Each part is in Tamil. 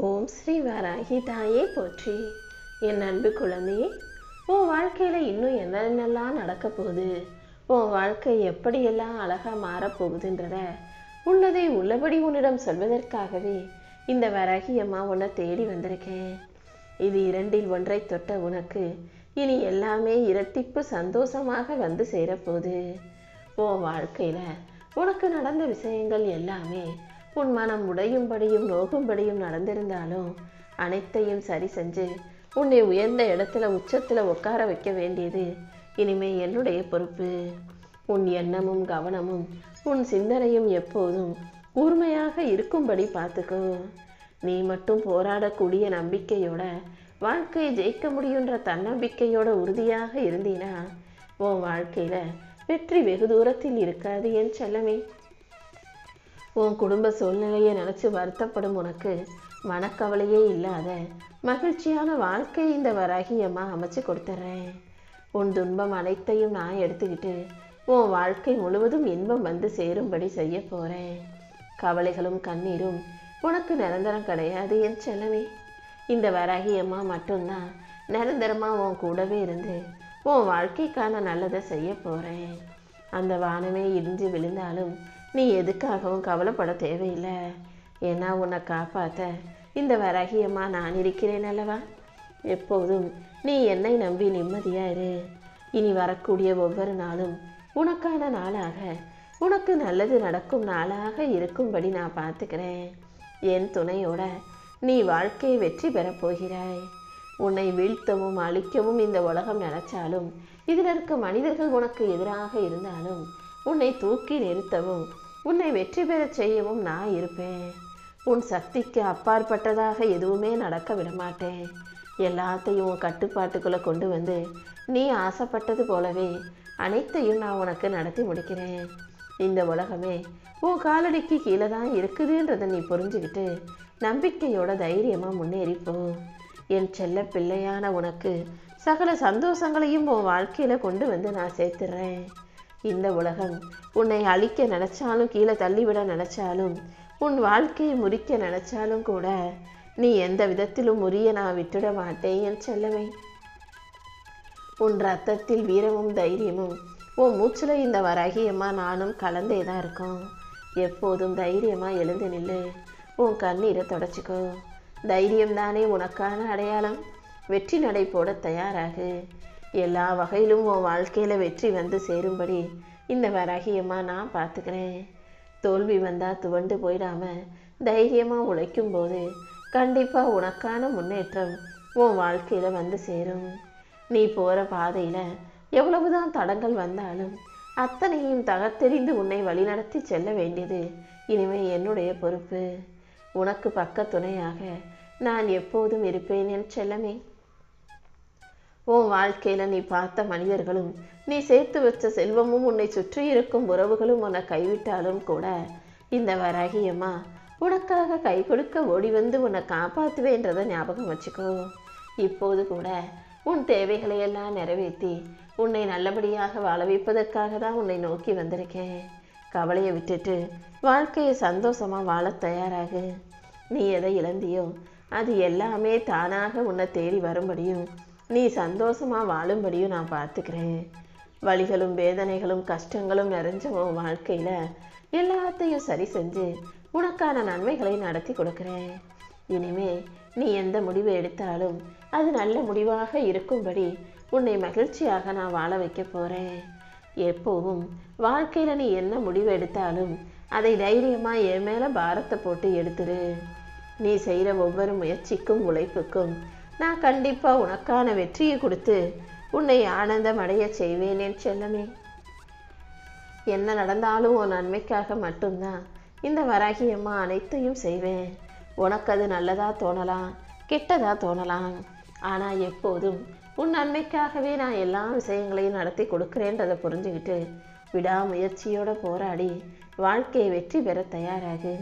ஓம் ஸ்ரீ வாராகி தாயே போற்றி. என் அன்பு குழந்தையே, உன் வாழ்க்கையில் இன்னும் என்னென்னலாம் நடக்க போகுது, உன் வாழ்க்கை எப்படியெல்லாம் அழகாக மாறப்போகுதுன்றத உள்ளதை உள்ளபடி உன்னிடம் சொல்வதற்காகவே இந்த வராகி அம்மா உன்னை தேடி வந்திருக்கேன். இது இரண்டில் ஒன்றை தொட்ட உனக்கு இனி எல்லாமே இரட்டிப்பு சந்தோஷமாக வந்து சேரப்போகுது. உன் வாழ்க்கையில் உனக்கு நடந்த விஷயங்கள் எல்லாமே உன் மனம் உடையும்படியும் நோகும்படியும் நடந்திருந்தாலும் அனைத்தையும் சரி செஞ்சு உன்னை உயர்ந்த இடத்துல உச்சத்தில் உட்கார வைக்க வேண்டியது இனிமே என்னுடைய பொறுப்பு. உன் எண்ணமும் கவனமும் உன் சிந்தனையும் எப்போதும் கூர்மையாக இருக்கும்படி பார்த்துக்கோ. நீ மட்டும் போராடக்கூடிய நம்பிக்கையோட வாழ்க்கையை ஜெயிக்க முடியுன்ற தன்னம்பிக்கையோட உறுதியாக இருந்தீனா உன் வாழ்க்கையில வெற்றி வெகு தூரத்தில் இருக்காது என் செல்லமே. உன் குடும்ப சூழ்நிலையை நினச்சி வருத்தப்படும் உனக்கு மனக்கவலையே இல்லாத மகிழ்ச்சியான வாழ்க்கை இந்த வராகி அம்மா அமைச்சு கொடுத்துட்றேன். உன் துன்பம் அனைத்தையும் நான் எடுத்துக்கிட்டு உன் வாழ்க்கை முழுவதும் இன்பம் வந்து சேரும்படி செய்ய போகிறேன். கவலைகளும் கண்ணீரும் உனக்கு நிரந்தரம் கிடையாது என் செல்லமே. இந்த வராகி அம்மா மட்டும்தான் நிரந்தரமாக உன் கூடவே இருந்து உன் வாழ்க்கைக்கான நல்லதை செய்ய போகிறேன். அந்த வானமே இடிஞ்சு விழுந்தாலும் நீ எதுக்காகவும் கவலைப்பட தேவையில்லை. ஏன்னா உன்னை காப்பாற்ற இந்த வராகியம்மா நான் இருக்கிறேன் அல்லவா. எப்போதும் நீ என்னை நம்பி நிம்மதியா இரு. இனி வரக்கூடிய ஒவ்வொரு நாளும் உனக்கான நாளாக, உனக்கு நல்லது நடக்கும் நாளாக இருக்கும்படி நான் பார்த்துக்கிறேன். என் துணையோட நீ வாழ்க்கையை வெற்றி பெறப் போகிறாய். உன்னை வீழ்த்தவும் அழிக்கவும் இந்த உலகம் நினைச்சாலும், இதில் இருக்க மனிதர்கள் உனக்கு எதிராக இருந்தாலும் உன்னை தூக்கி நிறுத்தவும் உன்னை வெற்றி பெறச் செய்யவும் நான் இருப்பேன். உன் சக்திக்கு அப்பாற்பட்டதாக எதுவுமே நடக்க விடமாட்டேன். எல்லாத்தையும் உன் கட்டுப்பாட்டுக்குள்ளே கொண்டு வந்து நீ ஆசைப்பட்டது போலவே அனைத்தையும் நான் உனக்கு நடத்தி முடிக்கிறேன். இந்த உலகமே உன் காலடிக்கு கீழே தான் இருக்குதுன்றதை நீ புரிஞ்சுக்கிட்டு நம்பிக்கையோட தைரியமாக முன்னேறிப்போ. என் செல்ல பிள்ளையான உனக்கு சகல சந்தோஷங்களையும் உன் வாழ்க்கையில் கொண்டு வந்து நான் சேர்த்துறேன். இந்த உலகம் உன்னை அழிக்க நினைச்சாலும், கீழே தள்ளிவிட நினைச்சாலும், உன் வாழ்க்கையை முறிக்க நினைச்சாலும் கூட நீ எந்த விதத்திலும் முறிய நான் விட்டுட மாட்டேன் என் செல்லமே. உன் ரத்தத்தில் வீரமும் தைரியமும் உன் மூச்சில் இந்த வராகியம்மா நானும் கலந்தே தான் இருக்கோம். எப்போதும் தைரியமாக எழுந்து நில்லு. உன் கண்ணீரை தொடச்சிக்கோ. தைரியம்தானே உனக்கான அடையாளம். வெற்றி நடை போட தயாராகு. எல்லா வகையிலும் உன் வாழ்க்கையில் வெற்றி வந்து சேரும்படி இந்த வராகியம்மா நான் பார்த்துக்கிறேன். தோல்வி வந்தால் துவண்டு போயிடாம தைரியமாக உழைக்கும் போது கண்டிப்பாக உனக்கான முன்னேற்றம் உன் வாழ்க்கையில் வந்து சேரும். நீ போகிற பாதையில் எவ்வளவுதான் தடங்கள் வந்தாலும் அத்தனையும் தகர்த்தெறிந்து உன்னை வழிநடத்தி செல்ல வேண்டியது இனிமே என்னுடைய பொறுப்பு. உனக்கு பக்க துணையாக நான் எப்போதும் இருப்பேன் என் செல்லமே. உன் வாழ்க்கையில் நீ பார்த்த மனிதர்களும் நீ சேர்த்து வச்ச செல்வமும் உன்னை சுற்றி இருக்கும் உறவுகளும் உன்னை கைவிட்டாலும் கூட இந்த வராகியம்மா உனக்காக கை கொடுக்க ஓடி வந்து உன்னை காப்பாற்றுவேன்றதை ஞாபகம் வச்சுக்கோ. இப்போது கூட உன் தேவைகளை எல்லாம் நிறைவேற்றி உன்னை நல்லபடியாக வாழ வைப்பதற்காக தான் உன்னை நோக்கி வந்திருக்கேன். கவலையை விட்டுட்டு வாழ்க்கையை சந்தோஷமாக வாழ தயாராகு. நீ எதை இழந்தியோ அது எல்லாமே தானாக உன்னை தேடி வரும்படியும் நீ சந்தோஷமாக வாழும்படியும் நான் பார்த்துக்கிறேன். வலிகளும் வேதனைகளும் கஷ்டங்களும் நிறைஞ்ச உன் வாழ்க்கையில் எல்லாத்தையும் சரி செஞ்சு உனக்கான நன்மைகளை நடத்தி கொடுக்குறேன். இனிமே நீ எந்த முடிவை எடுத்தாலும் அது நல்ல முடிவாக இருக்கும்படி உன்னை மகிழ்ச்சியாக நான் வாழ வைக்க போகிறேன். எப்போவும் வாழ்க்கையில் நீ என்ன முடிவு எடுத்தாலும் அதை தைரியமாக என் மேலே பாரத்தை போட்டு எடுத்துரு. நீ செய்கிற ஒவ்வொரு முயற்சிக்கும் உழைப்புக்கும் நான் கண்டிப்பாக உனக்கான வெற்றியை கொடுத்து உன்னை ஆனந்தம் அடைய செய்வேன் என் செல்லமே. என்ன நடந்தாலும் உன் நன்மைக்காக மட்டும்தான் இந்த வராகியம்மா அனைத்தையும் செய்வேன். உனக்கு அது நல்லதா தோணலாம், கெட்டதா தோணலாம். ஆனால் எப்போதும் உன் நன்மைக்காகவே நான் எல்லா விஷயங்களையும் நடத்தி கொடுக்குறேன்றதை புரிஞ்சுக்கிட்டு விடாமுயற்சியோடு போராடி வாழ்க்கையை வெற்றி பெற தயாராகு.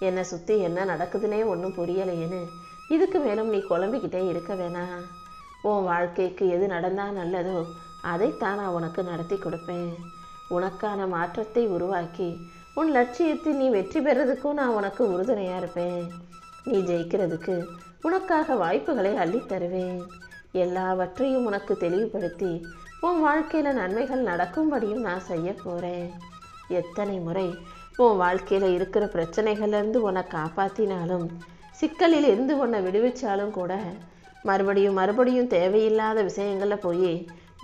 என்னை சுற்றி என்ன நடக்குதுன்னே ஒன்றும் புரியலையேன்னு இதுக்கு மேலும் நீ குழம்பிக்கிட்டே இருக்க வேணாம். உன் வாழ்க்கைக்கு எது நடந்தால் நல்லதோ அதைத்தான் நான் உனக்கு நடத்தி கொடுப்பேன். உனக்கான மாற்றத்தை உருவாக்கி உன் லட்சியத்தை நீ வெற்றி பெறதுக்கும் நான் உனக்கு உறுதுணையாக இருப்பேன். நீ ஜெயிக்கிறதுக்கு உனக்காக வாய்ப்புகளை அள்ளித் தருவேன். எல்லாவற்றையும் உனக்கு தெளிவுபடுத்தி உன் வாழ்க்கையில் நன்மைகள் நடக்கும்படியும் நான் செய்ய போகிறேன். எத்தனை முறை உன் வாழ்க்கையில் இருக்கிற பிரச்சனைகள்லேருந்து உன்னை காப்பாற்றினாலும், சிக்கலில் இருந்து உன்னை விடுவிச்சாலும் கூட மறுபடியும் மறுபடியும் தேவையில்லாத விஷயங்களில் போய்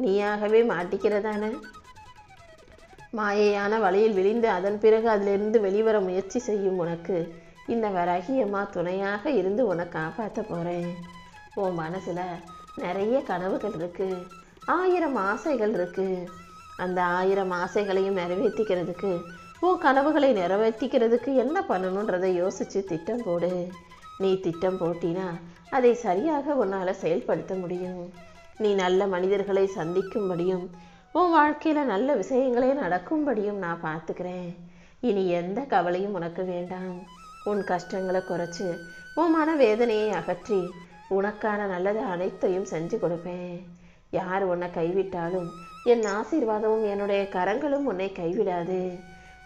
நீயாகவே மாட்டிக்கிறதானே. மாயையான வழியில் விழுந்து அதன் பிறகு அதிலிருந்து வெளிவர முயற்சி செய்யும் உனக்கு இந்த வராகியம்மா துணையாக இருந்து உன்னை காப்பாற்ற போகிறேன். உன் மனசில் நிறைய கனவுகள் இருக்குது, 1000 ஆசைகள் இருக்குது. அந்த 1000 ஆசைகளையும் நிறைவேற்றிக்கிறதுக்கு, உன் கனவுகளை நிறைவேற்றிக்கிறதுக்கு என்ன பண்ணணுன்றதை யோசித்து திட்டம் போடு. நீ திட்டம் போட்டினா அதை சரியாக உன்னால் செயல்படுத்த முடியும். நீ நல்ல மனிதர்களை சந்திக்கும்படியும் உன் வாழ்க்கையில் நல்ல விஷயங்களே நடக்கும்படியும் நான் பார்த்துக்கிறேன். இனி எந்த கவலையும் உனக்கு வேண்டாம். உன் கஷ்டங்களை குறைச்சி உன் மனவேதனையை அகற்றி உனக்கான நல்லது அனைத்தையும் செஞ்சு கொடுப்பேன். யார் உன்னை கைவிட்டாலும் என் ஆசீர்வாதமும் என்னுடைய கரங்களும் உன்னை கைவிடாது.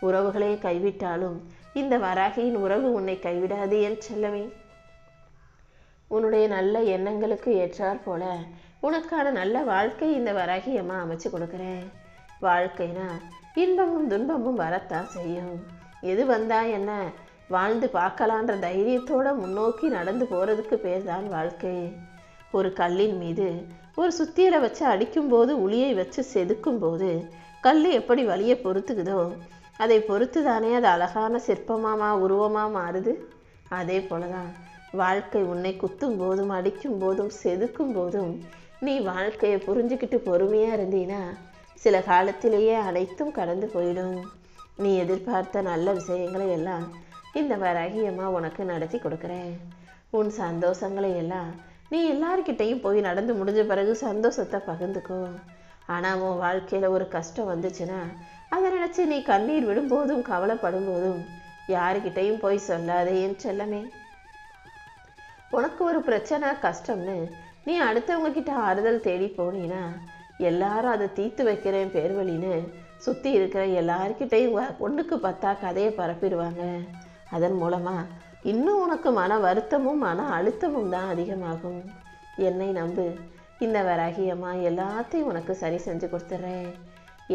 உறவுகளே கைவிட்டாலும் இந்த வராகியின் உறவு உன்னை கைவிடாது என் செல்லமே. உன்னுடைய நல்ல எண்ணங்களுக்கு ஏற்றாற் போல உனக்கான நல்ல வாழ்க்கை இந்த வராகியம்மா அமைச்சு கொடுக்குறேன். வாழ்க்கைனா இன்பமும் துன்பமும் வரத்தான் செய்யும். எது வந்தா என்ன, வாழ்ந்து பார்க்கலான்ற தைரியத்தோடு முன்னோக்கி நடந்து போகிறதுக்கு பேர் தான் வாழ்க்கை. ஒரு கல்லின் மீது ஒரு சுத்தியலை வச்சு அடிக்கும்போது, உளியை வச்சு செதுக்கும்போது கல் எப்படி வலியை பொறுத்துக்குதோ அதை பொறுத்து தானே அது அழகான சிற்பமாமா உருவமாக மாறுது. அதே போல தான் வாழ்க்கை உன்னை குத்தும் போதும் அடிக்கும் போதும் செதுக்கும் போதும் நீ வாழ்க்கையை புரிஞ்சுக்கிட்டு பொறுமையாக இருந்தீன்னா சில காலத்திலேயே அனைத்தும் கடந்து போயிடும். நீ எதிர்பார்த்த நல்ல விஷயங்களை எல்லாம் இந்த வராகியம்மா உனக்கு நடத்தி கொடுக்குறேன். உன் சந்தோஷங்களை எல்லாம் நீ எல்லார்கிட்டையும் போய் நடந்து முடிஞ்ச பிறகு சந்தோஷத்தை பகிர்ந்துக்கோ. ஆனால் உன் வாழ்க்கையில் ஒரு கஷ்டம் வந்துச்சுன்னா அதை நினச்சி நீ கண்ணீர் விடும்போதும் கவலைப்படும் போதும் யாருக்கிட்டையும் போய் சொல்லாதே என் செல்லமே. உனக்கு ஒரு பிரச்சனை கஷ்டம்னு நீ அடுத்தவங்க கிட்ட ஆறுதல் தேடி போனீன்னா எல்லாரும் அதை தீர்த்து வைக்கிறேன் பேர்வழின்னு சுற்றி இருக்கிற எல்லார்கிட்டையும் ஒன்றுக்கு 10 கதையை பரப்பிடுவாங்க. அதன் மூலமாக இன்னும் உனக்கு மன வருத்தமும் மன அழுத்தமும் தான் அதிகமாகும். என்னை நம்பு, இந்த வராகியம்மா எல்லாத்தையும் உனக்கு சரி செஞ்சு கொடுத்துட்றேன்.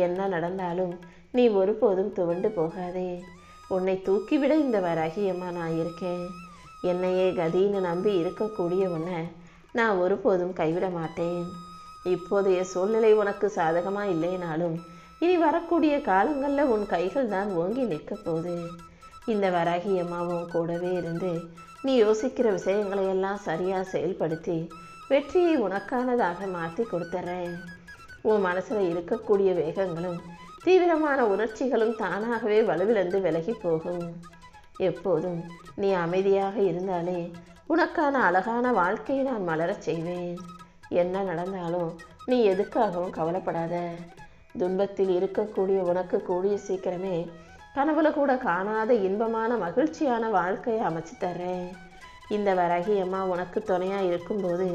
என்ன நடந்தாலும் நீ ஒருபோதும் துவண்டு போகாதே. உன்னை தூக்கிவிட இந்த வராகியம்மா நான் இருக்கேன். என்னையே கதின்னு நம்பி இருக்கக்கூடிய உன்னை நான் ஒருபோதும் கைவிட மாட்டேன். இப்போதைய சூழ்நிலை உனக்கு சாதகமாக இல்லைனாலும் இனி வரக்கூடிய காலங்களில் உன் கைகள் தான் ஓங்கி நிற்க போகுது. இந்த வராகியம்மாவும் கூடவே இருந்து நீ யோசிக்கிற விஷயங்களை எல்லாம் சரியாக செயல்படுத்தி வெற்றியை உனக்கானதாக மாற்றி கொடுத்துட்றேன். உன் மனசில் இருக்கக்கூடிய வேகங்களும் தீவிரமான உணர்ச்சிகளும் தானாகவே வலுவிழந்து விலகி போகும். எப்போதும் நீ அமைதியாக இருந்தாலே உனக்கான அழகான வாழ்க்கையை நான் மலரச் செய்வேன். என்ன நடந்தாலும் நீ எதுக்காகவும் கவலைப்படாத. துன்பத்தில் இருக்கக்கூடிய உனக்கு கூடிய சீக்கிரமே கனவுல கூட காணாத இன்பமான மகிழ்ச்சியான வாழ்க்கையை அமைச்சு தர்றேன். இந்த வராகியம்மா உனக்கு துணையாக இருக்கும்போது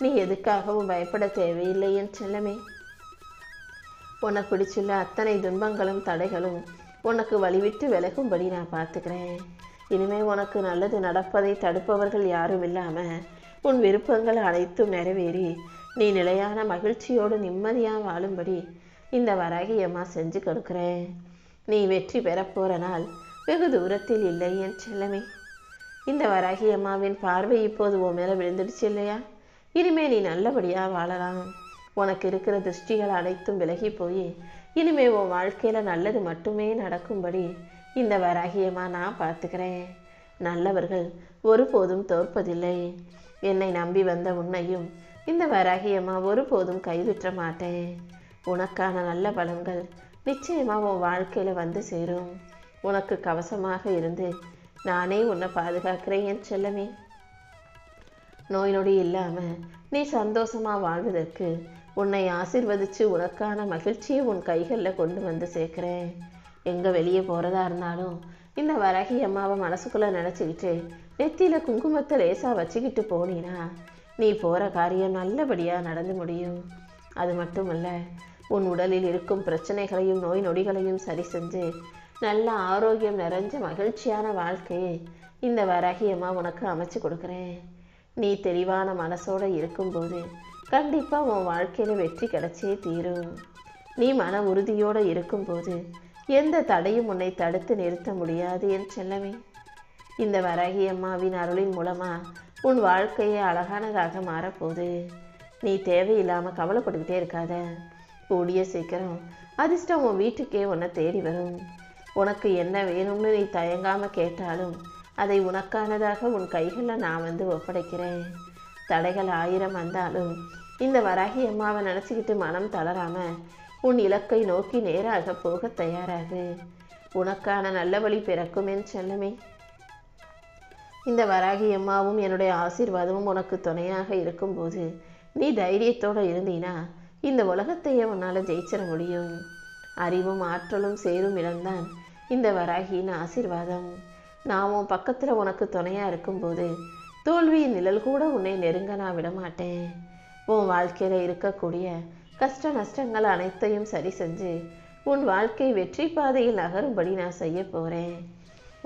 நீ எதுக்காகவும் பயப்பட தேவையில்லை என் செல்லமே. உன்னை பிடிச்சுள்ள அத்தனை துன்பங்களும் தடைகளும் உனக்கு வழிவிட்டு விலகும்படி நான் பார்த்துக்கிறேன். இனிமேல் உனக்கு நல்லது நடப்பதை தடுப்பவர்கள் யாரும் இல்லாமல் உன் விருப்பங்கள் அனைத்தும் நிறைவேறி நீ நிலையான மகிழ்ச்சியோடு நிம்மதியாக வாழும்படி இந்த வராகியம்மா செஞ்சு கொடுக்குறேன். நீ வெற்றி பெறப்போகிற நாள் வெகு தூரத்தில் இல்லை என் செல்லமே. இந்த வராகியம்மாவின் பார்வை இப்போது உன் மேலே விழுந்துடுச்சு இல்லையா? இனிமே நீ நல்லபடியாக வாழலாம். உனக்கு இருக்கிற திருஷ்டிகள் அனைத்தும் விலகி போய் இனிமே உன் வாழ்க்கையில் நல்லது மட்டுமே நடக்கும்படி இந்த வராகியம்மா நான் பார்த்துக்கிறேன். நல்லவர்கள் ஒருபோதும் தோற்பதில்லை. என்னை நம்பி வந்த உன்னையும் இந்த வராகியம்மா ஒருபோதும் கைவிட்ட மாட்டேன். உனக்கான நல்ல பலன்கள் நிச்சயமாக உன் வாழ்க்கையில் வந்து சேரும். உனக்கு கவசமாக இருந்து நானே உன்னை பாதுகாக்கிறேன் என் செல்லமே. நோய் நொடி இல்லாமல் நீ சந்தோஷமாக வாழ்வதற்கு உன்னை ஆசீர்வதித்து உனக்கான மகிழ்ச்சியை உன் கைகளில் கொண்டு வந்து சேர்க்குறேன். எங்கே வெளியே போகிறதா இருந்தாலும் இந்த வராகியம்மாவை மனசுக்குள்ளே நினச்சிக்கிட்டு நெத்தியில் குங்குமத்தை லேசாக வச்சுக்கிட்டு போனீன்னா நீ போகிற காரியம் நல்லபடியாக நடந்து முடியும். அது மட்டுமல்ல, உன் உடலில் இருக்கும் பிரச்சனைகளையும் நோய் நொடிகளையும் சரி செஞ்சு நல்ல ஆரோக்கியம் நிறைஞ்ச மகிழ்ச்சியான வாழ்க்கையை இந்த வராகி அம்மா உனக்கு அமைச்சு கொடுக்குறேன். நீ தெளிவான மனசோட இருக்கும்போது கண்டிப்பாக உன் வாழ்க்கையில் வெற்றி கிடைச்சே தீரும். நீ மன உறுதியோடு இருக்கும்போது எந்த தடையும் உன்னை தடுத்து நிறுத்த முடியாது என் செல்லமே. இந்த வராகி அம்மாவின் அருளின் மூலமாக உன் வாழ்க்கையை அழகானதாக மாறப்போகுது. நீ தேவையில்லாமல் கவலைப்பட்டுக்கிட்டே இருக்காத. கூடிய சீக்கிரம் அதிர்ஷ்டம் உன் வீட்டுக்கே உன்னை தேடி வரும். உனக்கு என்ன வேணும்னு நீ தயங்காமல் கேட்டாலும் அதை உனக்கானதாக உன் கைகளில் நான் வந்து ஒப்படைக்கிறேன். தடைகள் 1000 வந்தாலும் இந்த வராகி அம்மாவை நினச்சிக்கிட்டு மனம் தளராமல் உன் இலக்கை நோக்கி நேராக போக தயாராகு. உனக்கான நல்ல வழி பிறக்கும் என் செல்லமே. இந்த வராகி அம்மாவும் என்னுடைய ஆசீர்வாதமும் உனக்கு துணையாக இருக்கும்போது நீ தைரியத்தோடு இருந்தீனா இந்த உலகத்தையே உன்னால் ஜெயிச்சிட முடியும். அறிவும் ஆற்றலும் சேரும் இடம்தான் இந்த வராகியின் ஆசீர்வாதம். நான் உன் பக்கத்தில் உனக்கு துணையாக இருக்கும்போது தோல்வியின் நிழல் கூட உன்னை நெருங்க நான் விடமாட்டேன். உன் வாழ்க்கையில் இருக்கக்கூடிய கஷ்ட நஷ்டங்கள் அனைத்தையும் சரி செஞ்சு உன் வாழ்க்கை வெற்றி பாதையில் நகரும்படி நான் செய்ய போகிறேன்.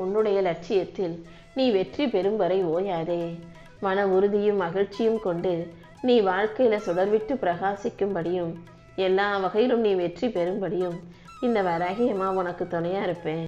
உன்னுடைய லட்சியத்தில் நீ வெற்றி பெறும் வரை ஓயாதே. மன உறுதியும் மகிழ்ச்சியும் கொண்டு நீ வாழ்க்கையில் சுடர்விட்டு பிரகாசிக்கும்படியும் எல்லா வகையிலும் நீ வெற்றி பெறும்படியும் இந்த வராகி அம்மா உனக்கு துணையாக இருப்பேன்.